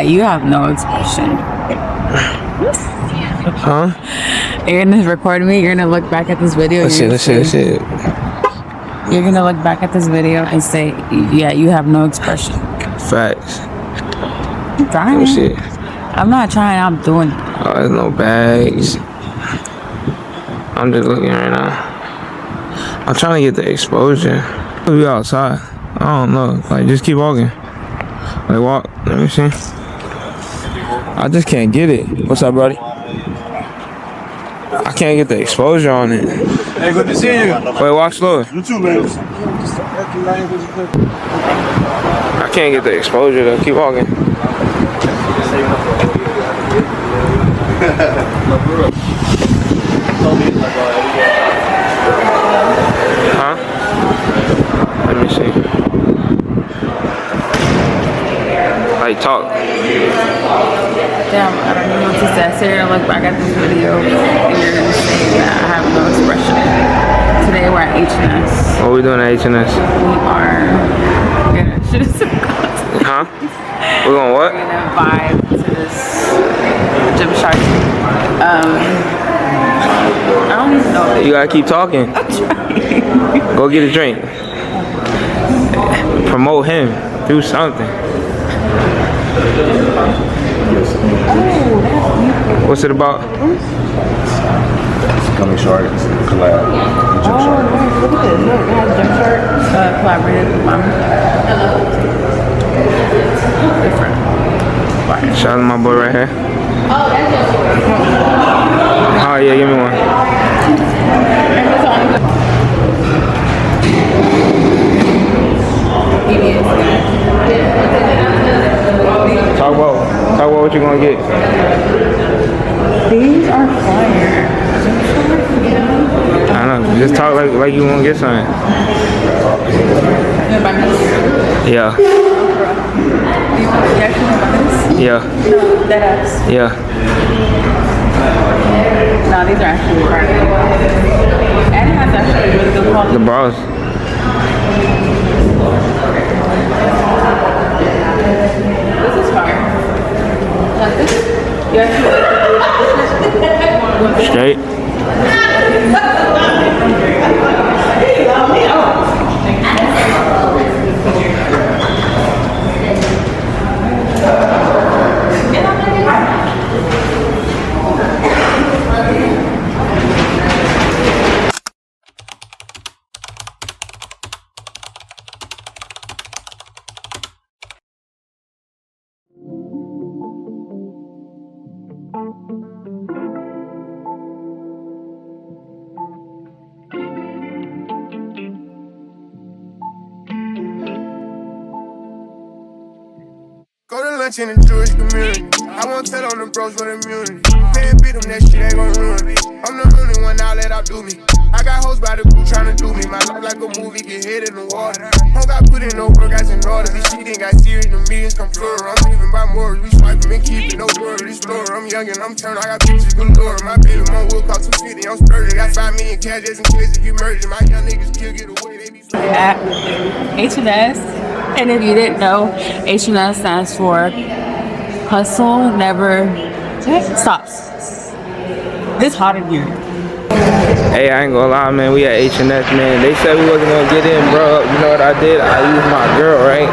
You have no expression. Huh? You're gonna record me. You're gonna look back at this video. Let's see. You're gonna look back at this video and say, "Yeah, you have no expression." Facts. I'm trying. Let me see. I'm not trying. I'm doing it. Oh, there's no bags. I'm just looking right now. I'm trying to get the exposure. We outside. I don't know. Like, just keep walking. Like, walk. Let me see. I just can't get it. What's up, buddy? I can't get the exposure on it. Hey, good to see you. Wait, walk slower. You too, man. I can't get the exposure though. Keep walking. Huh? Let me see. Like, talk. Damn, I don't know what to say. So you're gonna look back at this video and you're gonna say that I have no expression. Today we're at H&S. What we doing at H&S? We are gonna shoot some content. Huh? We're gonna what? We're gonna vibe to this Gymshark. I don't even know. You gotta keep talking. I'm trying. Go get a drink. Promote him. Do something. What's it about? Gymshark collab. Gymshark. Look at this. Look, it has Gymshark collaborated with mine. Different. Shout out to my boy right here. Oh yeah, give me one. Talk about what you gonna get. These are fire. I don't know. Just talk like you wanna get something. Yeah. Yeah. Yeah. No, these are actually fire. And it has actually really good quality. The bras. This is fire. Like this? You actually like Straight. Go to lunch in the Jewish community. I won't tell on the bros for the immunity. Can't beat them, that shit ain't gon' ruin me. I'm the only one now let out do me. I got hoes by the crew tryna do me. My life like a movie, get hit in the water. Don't got put in no work, guys in order. This shit ain't got serious, the millions come plural. I'm living by more, we swiping and keeping no word. This floor, I'm young and I'm turned, I got pictures galore. My baby mom will call 250, I'm splurging. Got 5 million cash just in case if you merging. My young niggas kill, get away, they be at H&S. And if you didn't know, H&S stands for Hustle Never Stops. It's hot in here. Hey, I ain't gonna lie, man. We at H&S, man. They said we wasn't gonna get in, bro. You know what I did? I used my girl, right,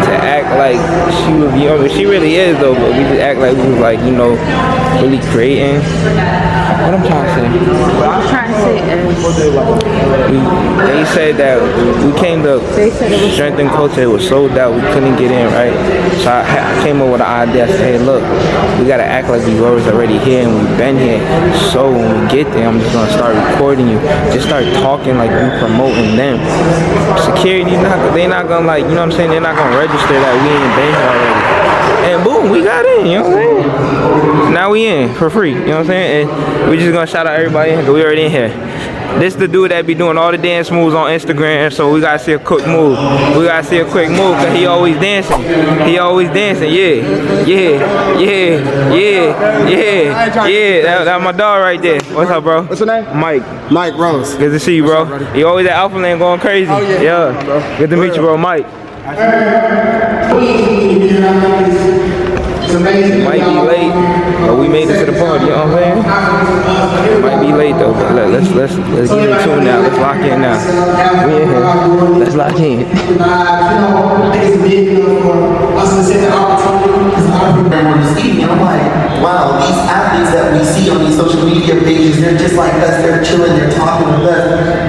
to act like she was young. She really is, though, but we just act like we was, like, you know, really creating. What I'm trying to say? What I'm trying to say is, they said that we came to strengthen culture. It was sold out. We couldn't get in, right? So I came up with an idea. I said, hey, look, we gotta act like we was already here and we've been here. So when we get there, I'm just gonna start recording you. Just start talking like you promoting them. Security, they not gonna, like, you know what I'm saying? They're not gonna register that we ain't been here already. And boom, we got in, you know what I'm saying? Now we in for free, you know what I'm saying? And we just gonna shout out everybody in, 'cause we already in here. This the dude that be doing all the dance moves on Instagram, so we gotta see a quick move. We gotta see a quick move, cause he always dancing. He always dancing, yeah. That's my dog right there. What's up, bro? What's your name? Mike. Mike Rose. Good to see you, bro. You always at Alpha Land going crazy. Oh, yeah. Good to meet you, bro. Mike. though. But let's get into it now. Let's lock in now. We in here. Let's lock in. I think it's big enough for us to set the opportunity. This evening, I'm like, wow, these athletes that we see on these social media pages, they're just like us. They're chilling. They're talking with us.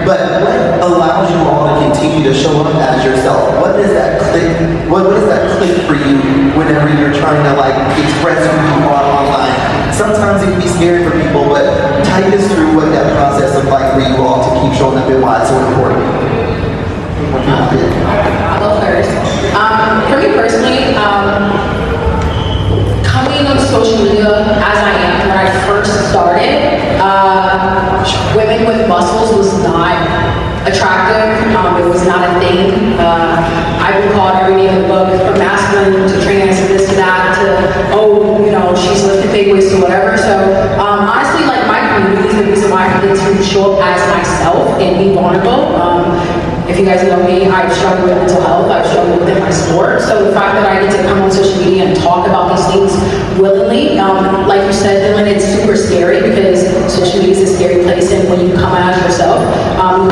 But what allows you all to continue to show up as yourself? What is that click? What is that click for you whenever you're trying to like express who you are online? Sometimes it can be scary for people, but take us through what that process is like for you all to keep showing up and why it's so important. I'll go first. For me personally, coming on social media as I am when I first started, women with muscles was not attractive. It was not a thing. I've been called every name in the book, from masculine to trans to this to that to, oh, you know, she's lifting big weights to whatever. So honestly, like my community is the reason why I get to show up as myself and be vulnerable. If you guys know me, I've struggled with mental health, I've struggled within my sport. So the fact that I get to come on social media and talk about these things willingly, like you said, Dylan, it's super scary because social media is a scary place, and when you come out as yourself,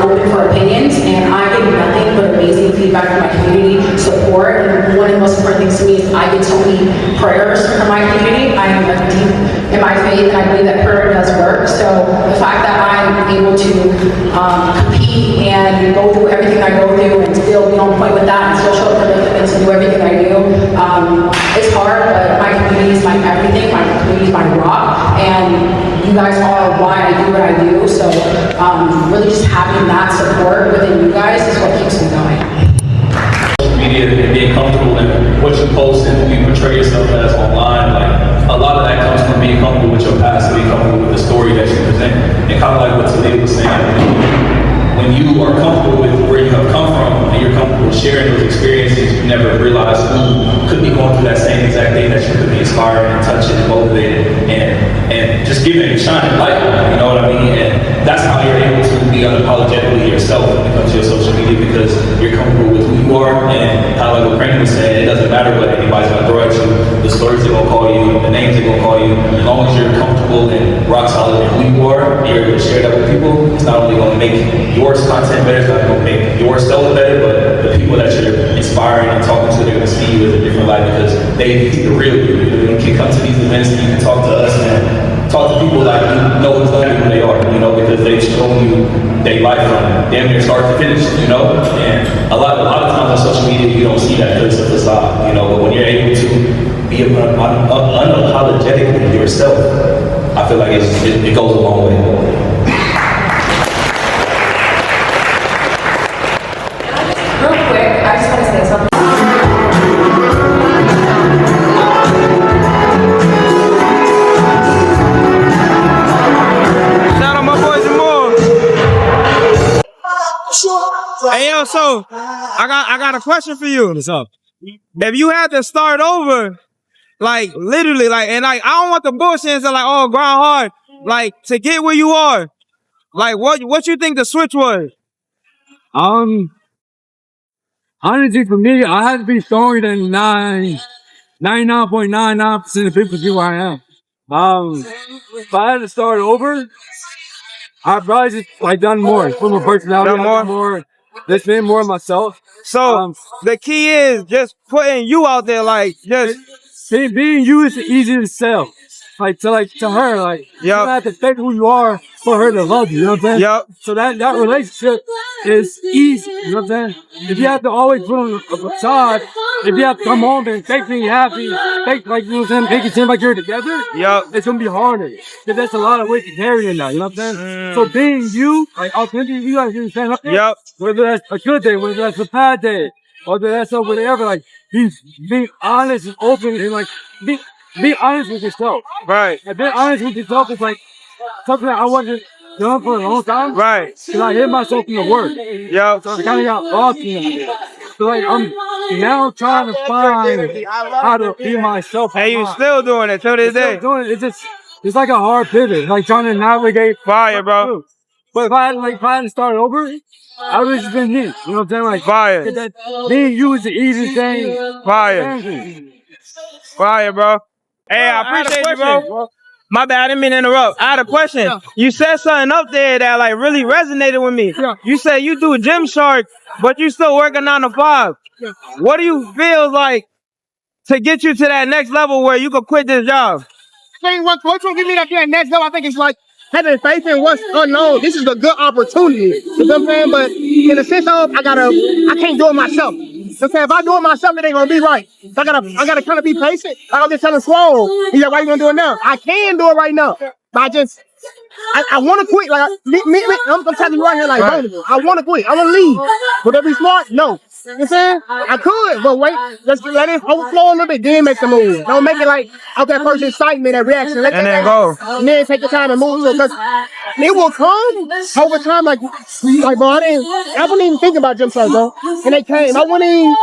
you're open for opinions, and I get nothing but amazing feedback from my community, support, and one of the most important things to me is I get so many prayers from my community. I am deep in my faith, and I believe that prayer does work. So the fact that I'm able to compete and go through everything I go through and still be on point with that and still show up for the events and do everything I do, it's hard, but my community is my everything. My community is my rock, and you guys are why I do what I do. So really just having that support within you guys is what keeps me going. Media and being comfortable in what you post and who you portray yourself as online, like a lot of that comes from being comfortable with your past, being comfortable with the story that you present, and kind of like what Talib was saying. When you are comfortable with where you have come from and you're comfortable sharing those experiences, you never realize who could be going through that same exact thing that you could be inspired and touching and motivated and just giving a shining light on, you know what I mean? And that's how you're able to be unapologetically yourself when it comes to your social media, because you're comfortable with who you are, and how like what Brandon was saying, it doesn't matter what anybody's gonna throw at you, the stories they're gonna call you, the names they're gonna call you, as long as you're comfortable and rock solid in who you are, and you're able to share that with people, it's not only gonna make yours content better, it's not gonna make yourself better, but the people that you're inspiring and talking to, they're gonna see you as a different light because they see the real you. You can come to these events and you can talk to us and talk to people like you know exactly who they are, you know, because they've shown you their life from damn near start to finish, you know. And a lot of times on social media you don't see that because of the facade, you know. But when you're able to be unapologetically yourself, I feel like it goes a long way. Hey yo, so I got a question for you. What's up? If you had to start over, like literally, like, and like I don't want the bullshit and say like, oh, grind hard, like to get where you are, like what you think the switch was? Honestly, for me, I had to be stronger than 99.99% of people see where I am. If I had to start over, I'd probably just like done more, put more personality, done more, just been more myself. So the key is just putting you out there, like just being you is easy to sell. Like to her, like you don't have to fake who you are for her to love you. You know what I'm saying? Yep. So that relationship is easy. You know what I'm saying? If you have to always put on a facade, if you have to come home and fake being happy, fake like you know what I'm saying, make it seem like you're together, it's gonna be harder. Because that's a lot of weight to carry in that. You know what I'm saying? So being you, like authentic, you guys understand up there. Whether that's a good day, whether that's a bad day, whether that's or whatever, like being honest and open and like be honest with yourself. Right. And being honest with yourself is like something that I wasn't doing for a long time. Right. Because I hit myself in the work. Yeah. So I kind of got lost in it. So like I'm now trying to find how to be myself. And you still doing it till this day. Doing it. It's like a hard pivot. Like trying to navigate fire, bro. But if I had to start over, I would have just been me. You know what I'm saying? Like fire. That being you is the easiest thing. Fire. Fire, bro. Hey, I appreciate you, bro. My bad, I didn't mean to interrupt. I had a question. Yeah. You said something up there that like really resonated with me. Yeah. You said you do Gymshark, but you still working 9 to 5. Yeah. What do you feel like to get you to that next level where you could quit this job? What's gonna give me that next level? I think it's like having faith in what's unknown. This is a good opportunity. You know what I'm saying? But in the sense of I can't do it myself. You know what I'm saying? If I do it myself, it ain't gonna be right. So I gotta kind of be patient. I'm just telling Swole. He's like, why you gonna do it now? I can do it right now. But I want to quit. Like I'm telling you right here, like, bro, I want to quit. I want to leave. Would that be smart? No. You know what I'm saying? I could, but wait, just let it overflow a little bit, then make the move. Don't make it like out that first excitement, that reaction. Let And that then go. And then take the time and move because it will come over time. Like bro, I wouldn't even think about Gymshark, bro. And they came. I wouldn't even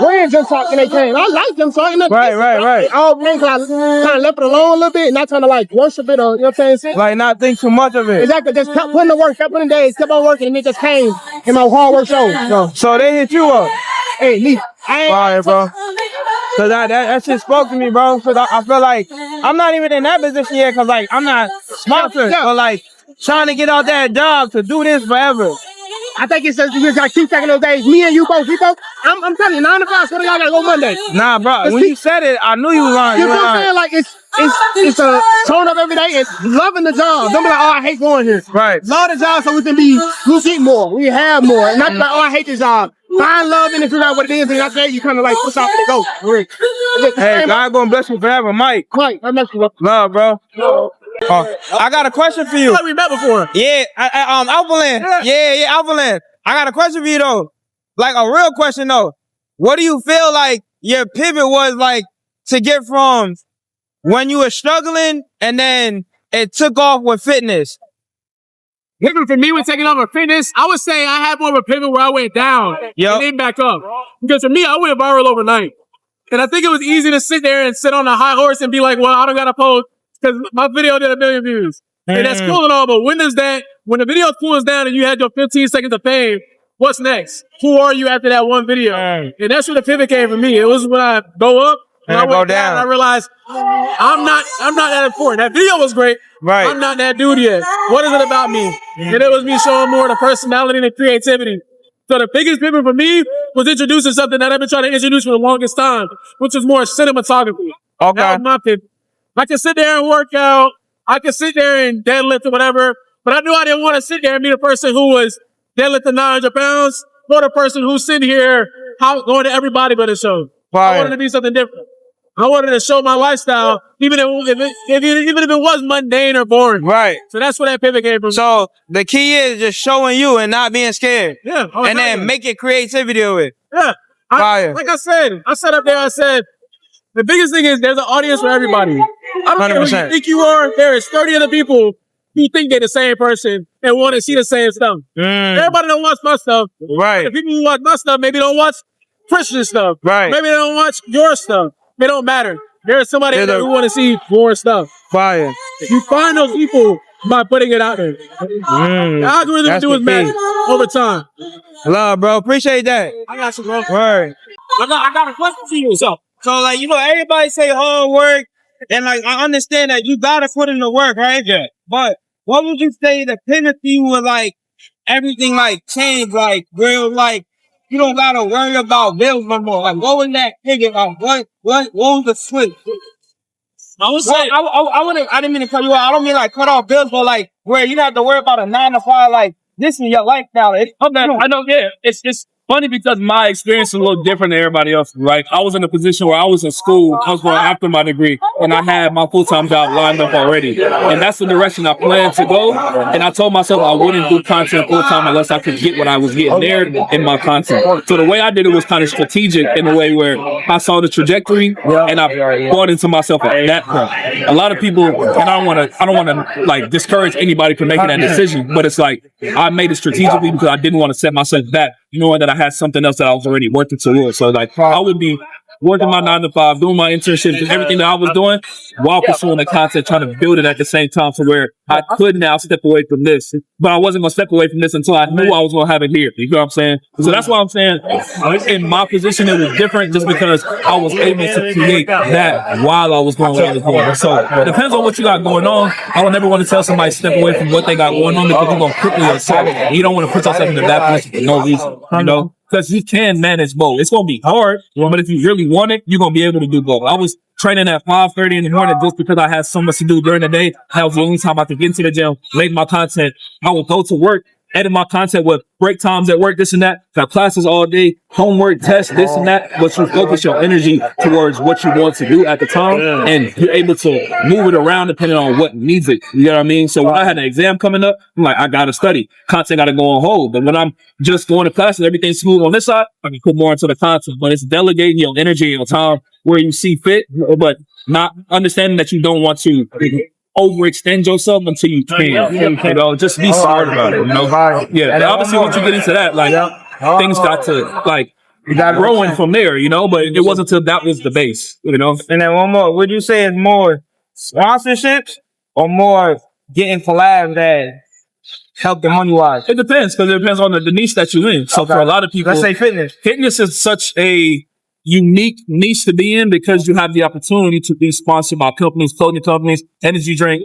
wear Gymshark and they came. I like Gymshark. Right. Oh man, cause I kind of left it alone a little bit, not trying to like worship it or you know what I'm saying? Like not think too much of it. Exactly. Just kept putting the work, kept putting the days, kept on working, and it just came. And my hard work showed. So they hit you up. Hey, me. Fire, bro. Cause that shit spoke to me, bro. Cause I feel like I'm not even in that position yet. Cause like I'm not sponsored, but like trying to get out that job to do this forever. I think it's just you just gotta keep taking those days. Me and you both. I'm telling you, 9 to 5. So y'all gotta go Monday. Nah, bro. When you said it, I knew you was lying. You know what I'm saying? Like it's a showing up every day and loving the job. Don't be like, oh, I hate going here. Right. Love the job so we'll get more. We have more. And not like, oh, I hate this job. Find love and figure out what it is. And after that, you kind of like, what's out to go. Hey, God gonna bless you forever, Mike. Mike, I mess you up. Love, bro. I got a question for you. Like we met before. Yeah, Alphaland. Yeah, Alphaland. I got a question for you though. Like a real question though. What do you feel like your pivot was like to get from when you were struggling and then it took off with fitness? Pivot for me when taking over fitness, I would say I had more of a pivot where I went down and then back up. Because for me, I went viral overnight. And I think it was easy to sit there and sit on a high horse and be like, well, I don't got to post because my video did 1 million views. And that's cool and all, but when the video cools down and you had your 15 seconds of fame, what's next? Who are you after that one video? And that's where the pivot came for me. It was when I go up and I went down and I realized I'm not that important. That video was great. Right. I'm not that dude yet. What is it about me? And it was me showing more of the personality and the creativity. So the biggest pivot for me was introducing something that I've been trying to introduce for the longest time, which is more cinematography. Okay. That was my pivot. I can sit there and work out. I can sit there and deadlift or whatever, but I knew I didn't want to sit there and be the person who was deadlifting 900 pounds or the person who's sitting here going to every bodybuilder show. I wanted to be something different. I wanted to show my lifestyle, even if it was mundane or boring. Right. So that's where that pivot came from. So the key is just showing you and not being scared. Yeah. And then make it creativity with it. Yeah. Like I said up there, I said, the biggest thing is there's an audience for everybody. I don't care who you think you are. There is 30 other people who think they're the same person and want to see the same stuff. Everybody don't watch my stuff. Right. The people who watch my stuff maybe don't watch Christian stuff. Right. Maybe they don't watch your stuff. It don't matter. There's somebody out there who want to see more stuff. Fire. You find those people by putting it out there. The algorithm do its magic over time. Love, bro. Appreciate that. I got you, bro. Word. I got a question for you. So like, you know, everybody say hard work, and like, I understand that you gotta put in the work, right? Yeah. But what would you say the pivot for you was like, everything like changed, like, real, like, you don't gotta worry about bills no more. Like, what was that pivot? Like, what was the switch? I would say, I didn't mean to cut you out. I don't mean like cut off bills, but like, where you don't have to worry about a 9 to 5, like, this is your life now. I know, yeah. It's funny because my experience is a little different than everybody else. Like, I was in a position where I was in school, I was going after my degree, and I had my full-time job lined up already. And that's the direction I planned to go. And I told myself I wouldn't do content full-time unless I could get what I was getting there in my content. So the way I did it was kind of strategic in a way where I saw the trajectory and I bought into myself at that point. A lot of people, and I don't want to like discourage anybody from making that decision, but it's like I made it strategically because I didn't want to set myself back, knowing that I had something else that I was already working towards. So like I would be working my 9 to 5, doing my internships, and everything that I was doing while pursuing the content, trying to build it at the same time to where I could now step away from this. But I wasn't going to step away from this until I knew I was going to have it here. You know what I'm saying? So that's why I'm saying in my position, it was different just because I was able to create that while I was going what I was doing. So it depends on what you got going on. I would never want to tell somebody to step away from what they got going on because you're going to cripple yourself. And you don't want to put yourself in a bad position for no reason, you know? Because you can manage both. It's going to be hard, but if you really want it, you're going to be able to do both. I was training at 5:30 in the morning just because I had so much to do during the day. That was the only time I could get into the gym, make my content. I would go to work, edit my content with break times at work, this and that. Got classes all day, homework, tests, this and that. But you focus your energy towards what you want to do at the time, and you're able to move it around depending on what needs it. You know what I mean? So when I had an exam coming up, I'm like, I gotta study. Content gotta go on hold. But when I'm just going to classes, everything's smooth on this side, I can put more into the content. But it's delegating your energy and your time where you see fit, but not understanding that you don't want to overextend yourself until you can. You know, just be smart about it. You know, yeah. And obviously, once you get into that, like things got to like growing from there. You know, but it wasn't until that was the base. You know. And then one more. Would you say it's more sponsorships or more getting collabs that help the money wise? It depends because it depends on the niche that you're in. So for a lot of people, let's say fitness. Fitness is such a unique niche to be in because you have the opportunity to be sponsored by companies, clothing companies, energy drink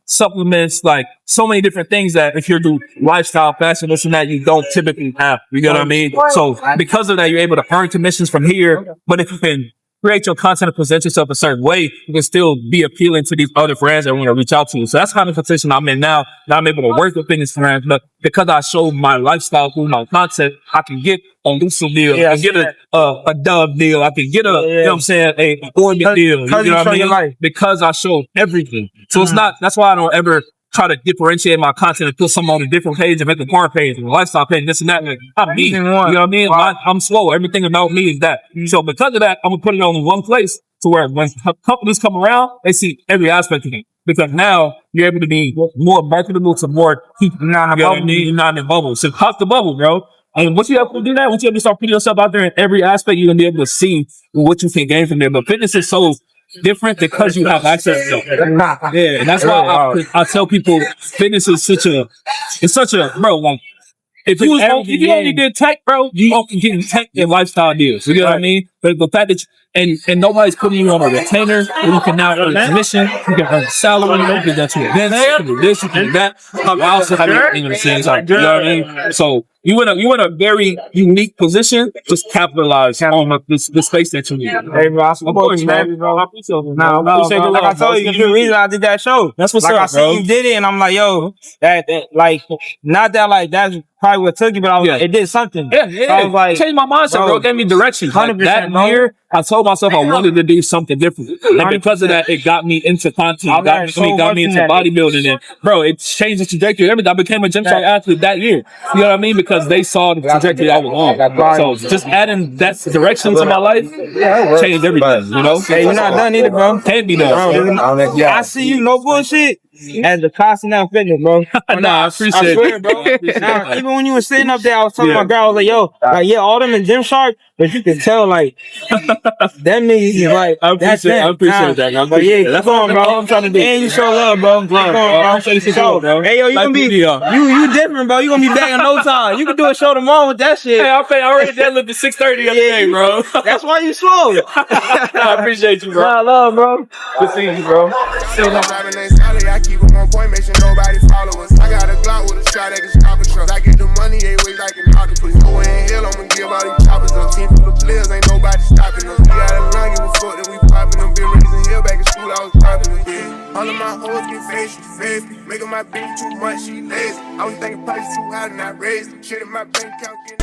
supplements, like so many different things that if you're doing lifestyle, fashion, this and that, you don't typically have. You get what I mean? So because of that, you're able to earn commissions from here. But if you can create your content and present yourself a certain way, you can still be appealing to these other brands that want to reach out to you. So that's kind of the position I'm in now. Now I'm able to work with fitness brands, but because I show my lifestyle through my content, I can get a looser deal. I can get a Dove deal. I can get you know what I'm saying, a Oregon deal. You know what I mean? Because I show everything. So it's not, that's why I don't ever try to differentiate my content and put something on a different page and make a car page and a lifestyle page, this and that. Like, I'm me. You know what I mean? I'm slow. Everything about me is that. So because of that, I'm gonna put it on one place to where when companies come around, they see every aspect of it. Because now you're able to be more marketable to more people. You're not in the bubble. So pop the bubble, bro. And once you have to do that, once you have to start putting yourself out there in every aspect, you're gonna be able to see what you can gain from there. But fitness is so different because you have access to it. Yeah, and that's why I tell people fitness is such a bro, like if you only did tech, bro, you often get tech and lifestyle deals. You know what I mean? But the fact that and nobody's putting you on a retainer, where you can now earn commission, you can earn salary, you can get to events, you can do this, you can do that. I also have everything at the same time. You know what I mean? So you in a very unique position. Just capitalize on the space that you need. Hey, bro, I support you, man. I appreciate it. Like I told you, the reason I did that show. That's what's like up, I seen you did it, and I'm like, yo, that like, not that like that's probably what took you, but it did something. Yeah, so I was like, changed my mindset, bro. It gave me direction. 100%, that year, I told myself I wanted to do something different. And because of that, it got me into content. It got me into bodybuilding. And bro, it changed the trajectory. Everything. I became a Gymshark athlete that year. You know what I mean? Because they saw the trajectory I was on. So just adding that direction to my life changed everything. You know? Hey, you're not done either, bro. Can't be done. I see you, no bullshit, as the constant now fitness, bro. Nah, I appreciate it. I swear, bro. Now, even when you were sitting up there, I was telling my girl, I was like, yo, like, all them in Gymshark, but you can tell, like, that nigga, like, I appreciate that. But yeah, that's come on, bro. all I'm trying to do. And you show love, bro. Come on, bro. Hey, yo, you gonna be, you different, bro. You gonna be back in no time. You can do a show tomorrow with that shit. Hey, I already deadlifted 630 the other day, bro. That's why you slow. I appreciate you, bro. I love, bro. Good seeing you, bro. I keep it on point, make sure nobody follow us. I got a Glock with a shot that can stop a truck. I get the money, they wait like an octopus. Go in hell, I'ma give all these choppers up. Team full of players, ain't nobody stopping us. We got a run, give a fuck that we popping them. Been raising hell back in school, I was popping them. Yeah. All of my hoes get face, she face. Making my bitch too much, she lazy. I was thinking price too high and I raised. Shit in my bank account, getting